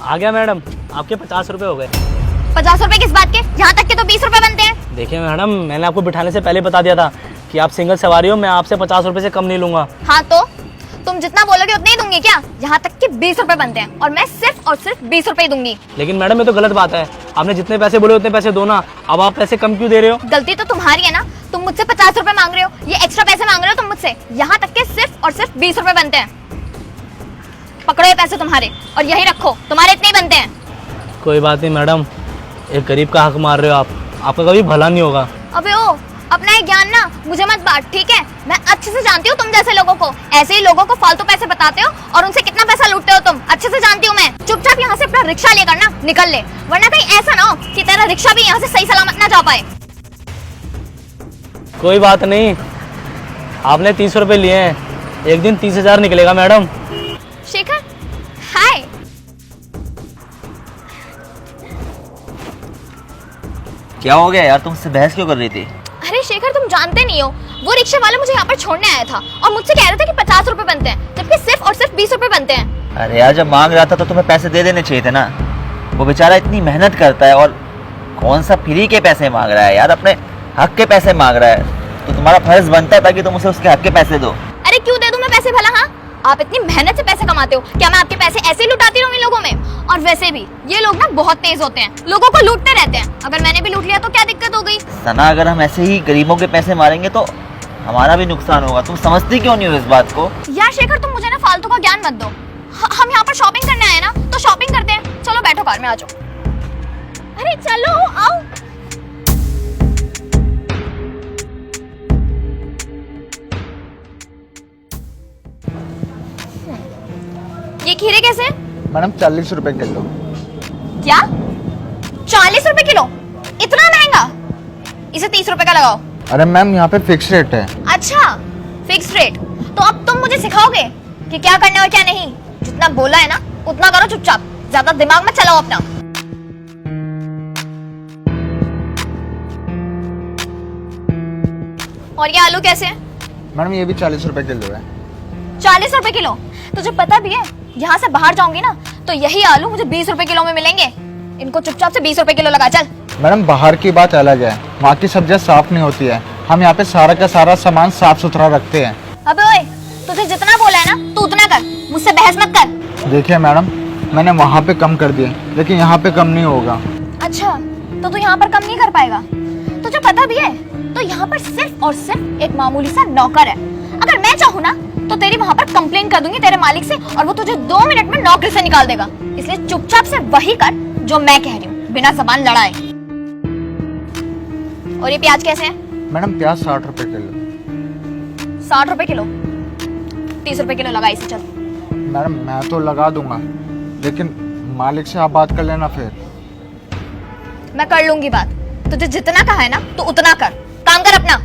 आ गया मैडम, आपके 50 रुपए हो गए। 50 रुपए किस बात के? यहाँ तक के तो 20 रुपए बनते हैं। देखिए मैडम, मैंने आपको बिठाने से पहले बता दिया था कि आप सिंगल सवारी हो, मैं आपसे 50 रुपए से कम नहीं लूंगा। हाँ तो तुम जितना बोलोगे उतना ही दूंगी क्या? यहाँ तक के 20 रुपए बनते हैं और मैं सिर्फ और सिर्फ 20 रुपए ही दूंगी। लेकिन मैडम ये तो गलत बात है, आपने जितने पैसे बोले उतने पैसे दो ना, अब आप पैसे कम क्यों दे रहे हो? गलती तो तुम्हारी है ना, तुम मुझसे 50 रुपए मांग रहे हो, ये एक्स्ट्रा पैसे मांग रहे हो तुम मुझसे। यहाँ तक के सिर्फ और सिर्फ 20 रुपए बनते हैं। पकड़ो ये पैसे तुम्हारे और यही रखो, तुम्हारे इतने ही बनते हैं। कोई बात नहीं मैडम, एक गरीब का हक मार रहे हो आप, आपका कभी भला नहीं होगा। अबे ओ, अपना ये ज्ञान ना मुझे मत बांट, ठीक है? मैं अच्छे से जानती हूँ तुम जैसे लोगों को, ऐसे ही लोगों को फालतू पैसे बताते हो और उनसे कितना पैसा लूटते हो तुम, अच्छे से जानती हूँ मैं। चुपचाप यहाँ से अपना रिक्शा लेकर ना निकल ले, वरना कहीं ऐसा ना हो कि तेरा रिक्शा भी यहाँ से सही सलामत ना जा पाए। कोई बात नहीं, आपने 30 रुपए लिए हैं, एक दिन 30,000 निकलेगा मैडम। शेखर, हाय। क्या हो गया यार, तुमसे बहस क्यों कर रही थी? अरे शेखर, तुम जानते नहीं हो, वो रिक्शे वाला मुझे यहाँ पर छोड़ने आया था और मुझसे कह रहा था कि 50 रुपए बनते हैं, जबकि सिर्फ और सिर्फ 20 रुपए बनते हैं। अरे यार, जब मांग रहा था तो तुम्हें पैसे दे देने चाहिए थे ना। वो बेचारा इतनी मेहनत करता है और कौन सा फ्री के पैसे मांग रहा है यार, अपने हक के पैसे मांग रहा है, तो तुम्हारा फर्ज बनता था कि तुम उसे उसके हक के पैसे दो। अरे क्यों दे दूं मैं पैसे भला? हाँ, आप इतनी मेहनत से पैसे कमाते हो, क्या मैं आपके पैसे ऐसे ही लुटाती रहूंगी लोगों में? और वैसे भी ये लोग ना बहुत तेज होते हैं, लोगों को लूटते रहते हैं। अगर मैंने भी लूट लिया तो क्या दिक्कत हो गई? सना, अगर हम ऐसे ही गरीबों के पैसे मारेंगे तो हमारा भी नुकसान होगा। तुम समझती क्यों नहीं हो इस बात को? यार शेखर, तुम मुझे ना फालतू का ज्ञान मत दो। हम यहाँ पर शॉपिंग करने आए ना, तो शॉपिंग करते हैं। चलो बैठो कार में, आ जाओ। अरे चलो आओ। ये खीरे कैसे? मैडम 40 रुपए किलो। क्या 40 रुपए किलो? इतना महंगा? इसे 30 रुपए का लगाओ। अरे मैम, यहाँ पे फिक्स रेट है। अच्छा, फिक्स रेट? तो अब तुम मुझे सिखाओगे कि क्या करना है और क्या नहीं? जितना बोला है ना उतना करो चुपचाप, ज्यादा दिमाग मत चलाओ अपना। और ये आलू कैसे है? मैडम ये भी 40 रुपए किलो है। 40 रुपए किलो? तुझे पता भी है, यहाँ से बाहर जाऊंगी ना तो यही आलू मुझे 20 रुपए किलो में मिलेंगे। इनको चुपचाप से 20 रुपए किलो लगा चल। मैडम बाहर की बात अलग है, वहाँ की सब्जियाँ साफ नहीं होती है, हम यहाँ पे सारा का सारा सामान साफ सुथरा रखते हैं। अबे ओए, तुझे जितना बोला है ना तू उतना कर, मुझसे बहस मत कर। देखिए मैडम, मैंने वहाँ पे कम कर दिए, लेकिन यहाँ पे कम नहीं होगा। अच्छा, तो तू यहाँ पर कम नहीं कर पाएगा? तुझे पता भी है तो यहाँ पर सिर्फ और सिर्फ एक मामूली सा नौकर है। अगर मैं चाहूँ ना तो तेरी वहाँ पर कंप्लेन कर दूंगी तेरे मालिक से और वो तुझे 2 मिनट में नौकरी से निकाल देगा। इसलिए चुपचाप से वही कर जो मैं कह रही हूँ, बिना जबान लड़ाए। और ये प्याज कैसे है? मैडम प्याज 60 रुपए किलो। 60 रुपए किलो? 30 रुपए किलो लगा इसे, चल। मैडम मैं तो लगा दूंगा, लेकिन मालिक से आप बात कर लेना फिर। मैं कर लूंगी बात, तुझे जितना कहा है ना तो उतना कर, काम कर अपना।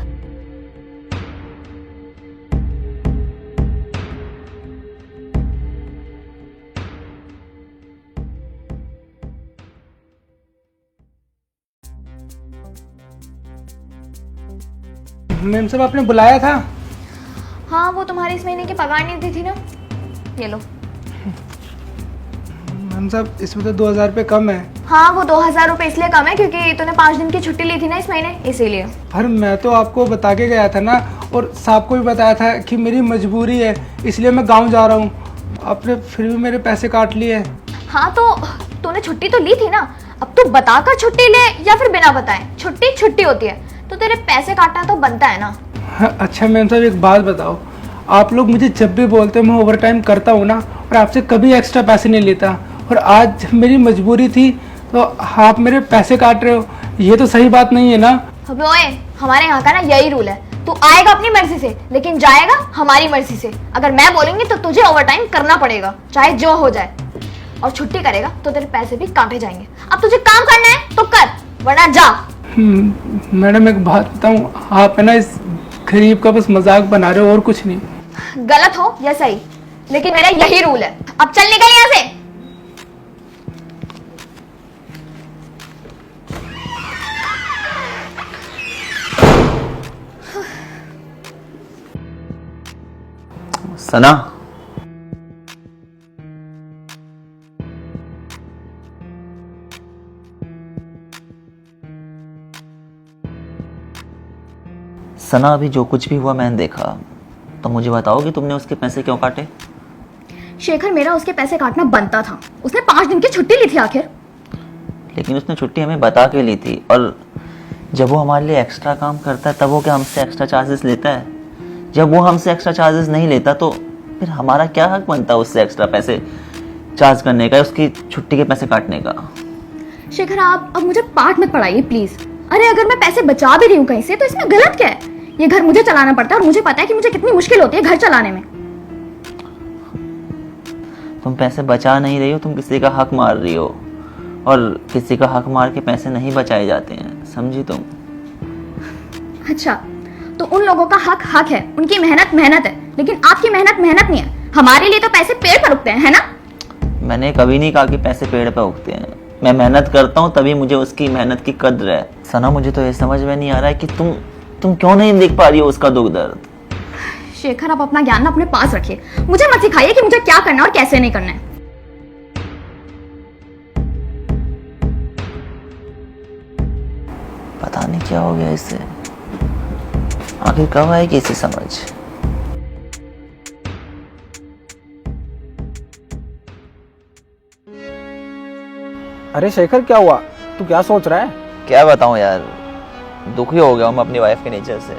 मैम साहब आपने बुलाया था? हाँ, वो तुम्हारी इस महीने की पगार नहीं दी थी ना, ये लो। मैम साहब इसमें तो 2000 रुपये कम है। हाँ, वो 2000 रुपए इसलिए कम है क्योंकि तूने 5 दिन की छुट्टी ली थी ना इस महीने, इसीलिए। पर मैं तो आपको बता के गया था ना, और साहब को भी बताया था कि मेरी मजबूरी है इसलिए मैं गांव जा रहा हूँ। आपने फिर भी मेरे पैसे काट लिए। हाँ तो तूने छुट्टी तो ली थी ना, अब तू बताकर छुट्टी ले या फिर बिना बताए, छुट्टी छुट्टी होती है, तो तेरे पैसे काटना तो बनता है ना। हाँ, अच्छा मैम साहब एक बात बताओ, आप लोग मुझे जब भी बोलते हो मैं ओवर टाइम करता हूँ ना, और आपसे कभी एक्स्ट्रा पैसे नहीं लेता, और आज मेरी मजबूरी थी तो आप मेरे पैसे काट रहे हो, ये तो सही बात नहीं है ना। अबे ओए, हमारे यहाँ का ना यही रूल है, तू आएगा अपनी मर्जी से लेकिन जाएगा हमारी मर्जी से। अगर मैं बोलूंगी तो तुझे ओवर टाइम करना पड़ेगा, चाहे जो हो जाए, और छुट्टी करेगा तो तेरे पैसे भी काटे जाएंगे। अब तुझे काम करना है तो कर, वरना जा। मैडम एक बात बताऊँ, आप है ना इस गरीब का बस मजाक बना रहे हो और कुछ नहीं। गलत हो या सही, लेकिन मेरा यही रूल है। अब चल निकल यहाँ से। सना, सना, अभी जो कुछ भी हुआ मैंने देखा, तो मुझे बताओ कि तुमने उसके पैसे क्यों काटे? शेखर, मेरा उसके पैसे काटना बनता था। उसने 5 दिन की छुट्टी ली थी आखिर। लेकिन उसने छुट्टी हमें बता के ली थी, और जब वो हमारे लिए एक्स्ट्रा काम करता है तब वो क्या हमसे एक्स्ट्रा चार्जेस लेता है? जब वो हमसे एक्स्ट्रा चार्जेस नहीं लेता तो फिर हमारा क्या हक बनता है उससे एक्स्ट्रा पैसे चार्ज करने का, उसकी छुट्टी के पैसे काटने का? शेखर, आप अब मुझे पाठ मत पढ़ाइए प्लीज। अरे अगर मैं पैसे बचा भी रही हूँ कहीं से तो इसमें गलत क्या है? ये घर मुझे चलाना पड़ता है और मुझे पता है कि मुझे कितनी मुश्किल होती है घर चलाने में। तुम पैसे बचा नहीं रही हो, तुम किसी का हक मार रही हो, और किसी का हक मार के पैसे नहीं बचाए जाते हैं, समझी तुम? अच्छा, तो उन लोगों का हक हक है, उनकी मेहनत मेहनत है, लेकिन आपकी मेहनत मेहनत नहीं है। हमारे लिए तो पैसे पेड़ पर उगते हैं, है ना? मैंने कभी नहीं कहा कि पैसे पेड़ पे उगते हैं। मैं मेहनत करता हूँ तभी मुझे उसकी मेहनत की कद्र है। सना, मुझे तो ये समझ में नहीं आ रहा है कि तुम क्यों नहीं देख पा रही हो उसका दुख दर्द। शेखर, आप अपना ज्ञान अपने पास रखिए। मुझे मत सिखाइए कि मुझे क्या करना और कैसे नहीं करना है। पता नहीं क्या हो गया इससे, आखिर कब आएगी इसे समझ। अरे शेखर, क्या हुआ? तू क्या सोच रहा है? क्या बताऊं यार, दुखी हो गया हूं अपनी वाइफ के नेचर से।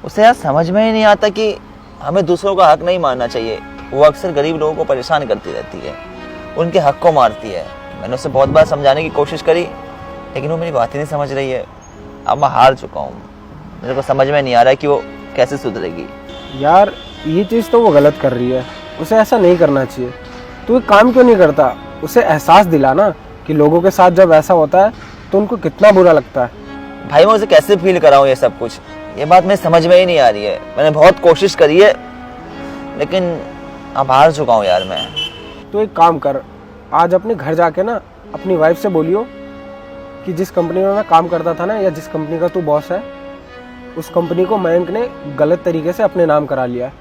उसे यार समझ में ही नहीं आता कि हमें दूसरों का हक नहीं मानना चाहिए। वो अक्सर गरीब लोगों को परेशान करती रहती है, उनके हक को मारती है। मैंने उसे बहुत बार समझाने की कोशिश करी, लेकिन वो मेरी बात ही नहीं समझ रही है। अब मैं हार चुका हूँ, मेरे को समझ में नहीं आ रहा है कि वो कैसे सुधरेगी। यार ये चीज़ तो वो गलत कर रही है, उसे ऐसा नहीं करना चाहिए। तू एक काम क्यों नहीं करता? उसे एहसास दिलाना कि लोगों के साथ जब ऐसा होता है तो उनको कितना बुरा लगता है। भाई मैं उसे कैसे फील कराऊं ये सब कुछ, ये बात मेरे समझ में ही नहीं आ रही है। मैंने बहुत कोशिश करी है, लेकिन अब हार चुका हूँ यार मैं। तो एक काम कर, आज अपने घर जाके ना अपनी वाइफ से बोलियो कि जिस कंपनी में मैं काम करता था ना, या जिस कंपनी का तू बॉस है, उस कंपनी को मयंक ने गलत तरीके से अपने नाम करा लिया है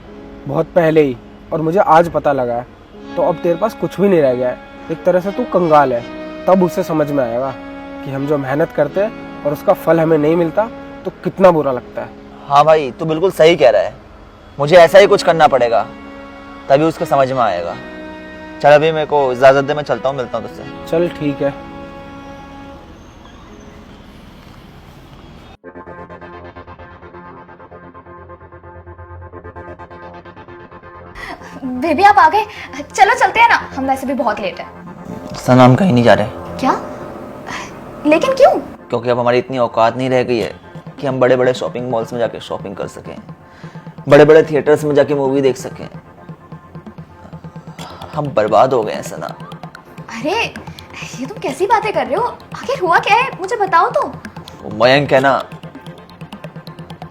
बहुत पहले ही, और मुझे आज पता लगा है। तो अब तेरे पास कुछ भी नहीं रह गया है, एक तरह से तू कंगाल है। तब उसे समझ में आएगा कि हम जो मेहनत करते हैं और उसका फल हमें नहीं मिलता तो कितना बुरा लगता है। हाँ भाई, तू बिल्कुल सही कह रहा है। मुझे ऐसा ही कुछ करना पड़ेगा, तभी उसको समझ में आएगा। चल अभी मेरे को इजाजत दे, मैं चलता हूँ, मिलता हूँ तुझसे। चल ठीक है। बेबी, आप आ गए? चलो चलते हैं ना, हम वैसे भी बहुत लेट है। सना, हम कहीं नहीं जा रहे। क्या? लेकिन क्यों? क्योंकि अब हमारी इतनी औकात नहीं रह गई है कि हम बड़े बड़े शॉपिंग मॉल्स में जाके शॉपिंग कर सकें, बड़े बड़े थिएटर्स में जाके मूवी देख सकें। हम बर्बाद हो गए हैं सना। अरे ये तुम कैसी बातें कर रहे हो? आखिर हुआ क्या है, मुझे बताओ तो। वो मयंक है ना,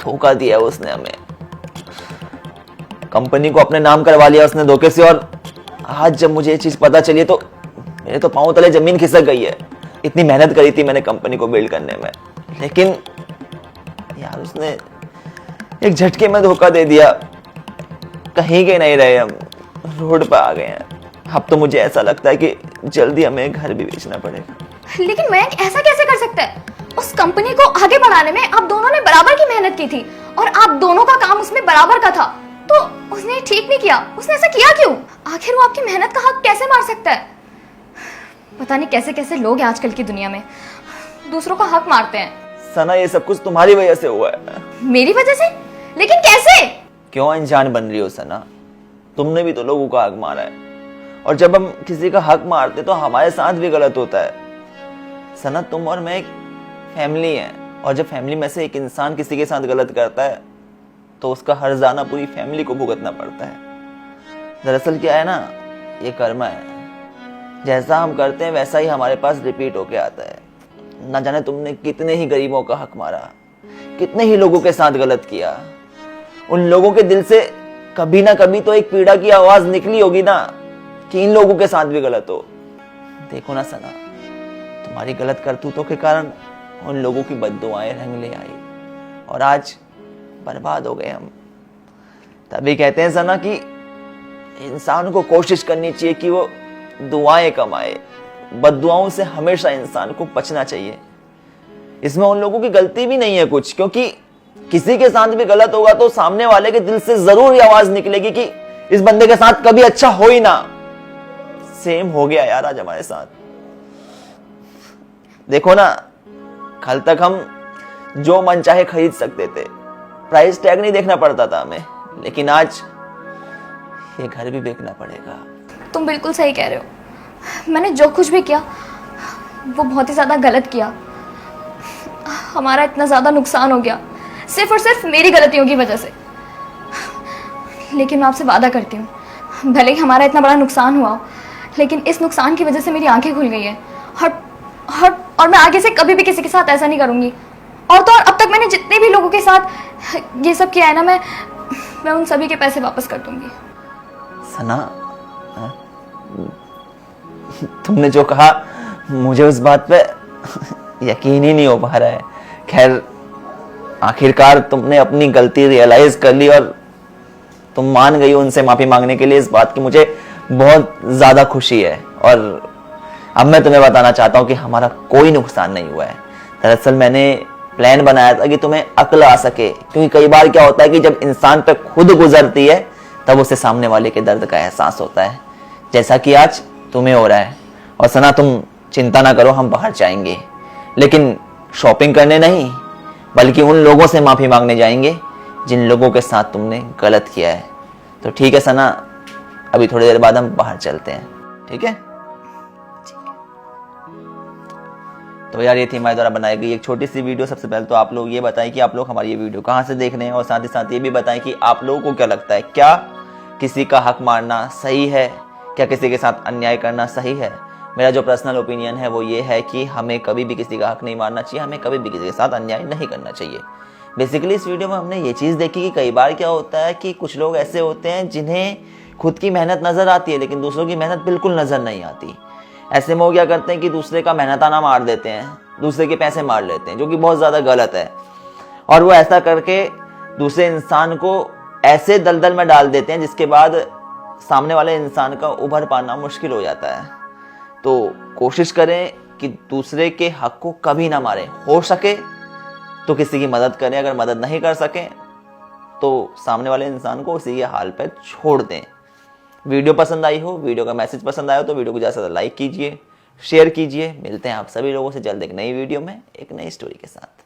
धोखा दिया है उसने हमें। कंपनी को अपने नाम करवा लिया उसने धोखे से, और आज जब मुझे ये चीज पता चली तो मेरे तो पांव तले जमीन खिसक गई है। इतनी मेहनत करी थी मैंने कंपनी को बिल्ड करने में, लेकिन यार उसने एक झटके में धोखा दे दिया। कहीं के नहीं रहे, हम रोड पर आ गए हैं। अब तो मुझे ऐसा लगता है कि जल्दी हमें घर भी बेचना पड़ेगा। लेकिन मयंक ऐसा कैसे कर सकता है? उस कंपनी को आगे बढ़ाने में आप दोनों ने बराबर की मेहनत की थी, और आप दोनों का काम उसमें बराबर का था। तो उसने ठीक नहीं किया। उसने ऐसा किया क्यों? आखिर वो आपकी मेहनत का हक कैसे मार सकता है? पता नहीं कैसे कैसे लोग हैं आजकल की दुनिया में, दूसरों का हक मारते हैं। सना, ये सब कुछ तुम्हारी वजह से हुआ है। मेरी वजह से? लेकिन कैसे? क्यों अनजान बन रही हो सना? तुमने भी तो लोगों का हक मारा है, और जब हम किसी का हक मारते तो हमारे साथ भी गलत होता है। सना, तुम और मैं एक फैमिली है, और जब फैमिली में से एक इंसान किसी के साथ गलत करता है तो उसका हर्जाना पूरी फैमिली को भुगतना पड़ता है। दरअसल क्या है ना, ये कर्म है। जैसा हम करते हैं वैसा ही हमारे पास रिपीट होके आता है। ना जाने तुमने कितने ही गरीबों का हक मारा, कितने ही लोगों के साथ गलत किया। उन लोगों के दिल से कभी ना कभी तो एक पीड़ा की आवाज निकली होगी ना कि इन लोगों के साथ भी गलत हो। देखो ना सना, तुम्हारी गलत करतूतों के कारण उन लोगों की बद्दुआएं रंग ले आई, और आज बर्बाद हो गए हम। तभी कहते हैं सना कि इंसान को कोशिश करनी चाहिए कि वो दुआएं कमाए। बद्दुआओं से हमेशा इंसान को बचना चाहिए। इसमें उन लोगों की गलती भी नहीं है कुछ, क्योंकि किसी के साथ भी गलत होगा तो सामने वाले के दिल से जरूर ये आवाज निकलेगी कि इस बंदे के साथ कभी अच्छा हो ही ना। सेम हो गया यार आज हमारे साथ। देखो ना, कल तक हम जो मन चाहे खरीद सकते थे, प्राइस टैग नहीं देखना पड़ता था हमें, लेकिन आज ये घर भी बेचना पड़ेगा। तुम बिल्कुल सही कह रहे हो। मैंने जो कुछ भी किया वो बहुत ही ज़्यादा गलत किया। हमारा इतना ज़्यादा नुकसान हो गया सिर्फ और सिर्फ मेरी गलतियों की वजह से। लेकिन मैं आपसे वादा करती हूँ, भले ही हमारा इतना बड़ा नुकसान हुआ हो, लेकिन इस नुकसान की वजह से मेरी आंखें खुल गई हैं। और मैं आगे से कभी भी किसी के साथ ऐसा नहीं करूँगी। और तो और अब तक मैंने जितने भी लोगों के साथ ये सब किया है ना, मैं उन सभी के पैसे वापस कर दूंगी। सना, तुमने जो कहा मुझे उस बात पे यकीन ही नहीं हो पा रहा है। खैर, आखिरकार तुमने अपनी गलती रियलाइज कर ली और तुम मान गई उनसे माफी मांगने के लिए। इस बात की मुझे बहुत ज्यादा खुशी है। और अब मैं तुम्हें बताना चाहता हूं कि हमारा कोई नुकसान नहीं हुआ है। दरअसल मैंने प्लान बनाया था कि तुम्हें अक्ल आ सके, क्योंकि कई बार क्या होता है कि जब इंसान पे खुद गुजरती है तब उसे सामने वाले के दर्द का एहसास होता है, जैसा कि आज तुम्हें हो रहा है। और सना, तुम चिंता ना करो, हम बाहर जाएंगे, लेकिन शॉपिंग करने नहीं, बल्कि उन लोगों से माफी मांगने जाएंगे जिन लोगों के साथ तुमने गलत किया है। तो ठीक है सना, अभी थोड़ी देर बाद हम बाहर चलते हैं, ठीक है? तो यार, ये थी हमारे द्वारा बनाई गई एक छोटी सी वीडियो। सबसे पहले तो आप लोग ये बताएं कि आप लोग हमारी ये वीडियो कहाँ से देख रहे हैं, और साथ ही साथ ये भी बताएं कि आप लोगों को क्या लगता है, क्या किसी का हक मारना सही है, क्या किसी के साथ अन्याय करना सही है? मेरा जो पर्सनल ओपिनियन है वो ये है कि हमें कभी भी किसी का हक नहीं मारना चाहिए, हमें कभी भी किसी के साथ अन्याय नहीं करना चाहिए। बेसिकली इस वीडियो में हमने ये चीज़ देखी कि कई बार क्या होता है कि कुछ लोग ऐसे होते हैं जिन्हें खुद की मेहनत नज़र आती है लेकिन दूसरों की मेहनत बिल्कुल नज़र नहीं आती। ऐसे में वो क्या करते हैं कि दूसरे का मेहनताना मार देते हैं, दूसरे के पैसे मार लेते हैं, जो कि बहुत ज़्यादा गलत है। और वो ऐसा करके दूसरे इंसान को ऐसे दलदल में डाल देते हैं जिसके बाद सामने वाले इंसान का उभर पाना मुश्किल हो जाता है। तो कोशिश करें कि दूसरे के हक को कभी ना मारें, हो सके तो किसी की मदद करें, अगर मदद नहीं कर सकें तो सामने वाले इंसान को उसी के हाल पर छोड़ दें। वीडियो पसंद आई हो, वीडियो का मैसेज पसंद आया हो तो वीडियो को ज़्यादा से ज़्यादा लाइक कीजिए, शेयर कीजिए। मिलते हैं आप सभी लोगों से जल्द एक नई वीडियो में एक नई स्टोरी के साथ।